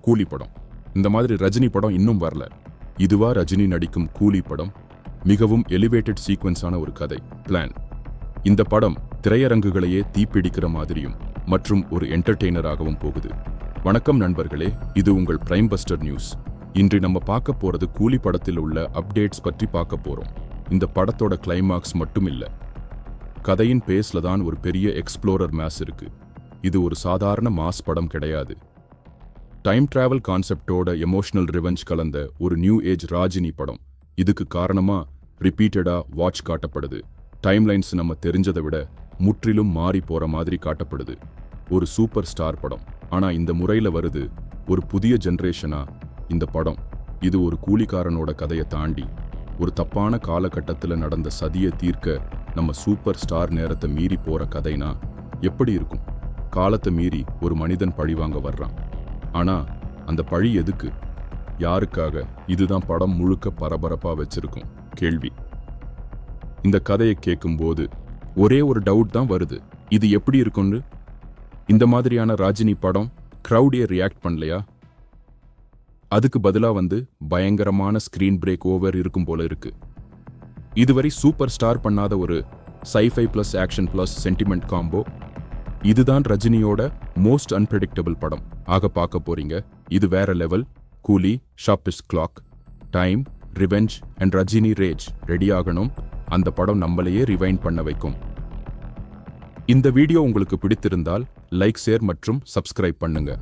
கூலி படம். இந்த மாதிரி ரஜினி படம் இன்னும் வரல. இதுவா ரஜினி நடிக்கும் கூலி படம்? மிகவும் எலிவேட்டட் சீக்வன்ஸான ஒரு கதை பிளான். இந்த படம் திரையரங்குகளையே தீப்பிடிக்கிற மாதிரியும் மற்றும் ஒரு என்டர்டெய்னராகவும் போகுது. வணக்கம் நண்பர்களே, இது உங்கள் பிரைம் பஸ்டர் நியூஸ். இன்று நம்ம பார்க்க போறது கூலி படத்தில் உள்ள அப்டேட்ஸ் பற்றி பார்க்க போறோம். இந்த படத்தோட கிளைமாக்ஸ் மட்டும் இல்ல, கதையின் பேஸ்ல தான் ஒரு பெரிய எக்ஸ்ப்ளோரர் மாஸ் இருக்கு. இது ஒரு சாதாரண மாஸ் படம் கிடையாது. டைம் டிராவல் கான்செப்டோட எமோஷனல் ரிவெஞ்ச் கலந்த ஒரு நியூ ஏஜ் ராஜினி படம். இதுக்கு காரணமா ரிப்பீட்டடா வாட்ச் காட்டப்படுது. டைம்லைன்ஸ் நம்ம தெரிஞ்சதை விட முற்றிலும் மாறி போற மாதிரி காட்டப்படுது. ஒரு சூப்பர் ஸ்டார் படம், ஆனா இந்த முறையில வருது ஒரு புதிய ஜெனரேஷனா. இந்த படம் இது ஒரு கூலிக்காரனோட கதையை தாண்டி ஒரு தப்பான காலகட்டத்தில் நடந்த சதியை தீர்க்க நம்ம சூப்பர் ஸ்டார் நேரத்தை மீறி போற கதைனா எப்படி இருக்கும்? காலத்தை மீறி ஒரு மனிதன் பழி வாங்க வர்றான். ஆனா அந்த பழி எதுக்கு, யாருக்காக? இதுதான் படம் முழுக்க பரபரப்பா வச்சிருக்கும் கேள்வி. இந்த கதையை கேட்கும்போது ஒரே ஒரு டவுட் தான் வருது, இது எப்படி இருக்கும்னு. இந்த மாதிரியான ராஜினி படம் கிரௌடியை ரியாக்ட் பண்ணலையா? அதுக்கு பதிலா பயங்கரமான ஸ்கிரீன் பிரேக் ஓவர் இருக்கும் போல இருக்கு. இதுவரை சூப்பர் ஸ்டார் பண்ணாத ஒரு sci-fi plus action plus sentiment combo. இதுதான் ரஜினியோட மோஸ்ட் அன்பிரடிக்டபிள் படம் ஆக பார்க்க போறீங்க. இது வேற level. Coolie, sharpest clock, time, revenge and Rajini rage ready ஆகணும். அந்த படம் நம்மளையே ரிவைண்ட் பண்ண வைக்கும். இந்த வீடியோ உங்களுக்கு பிடித்திருந்தால் லைக், ஷேர் மற்றும் சப்ஸ்கிரைப் பண்ணுங்க.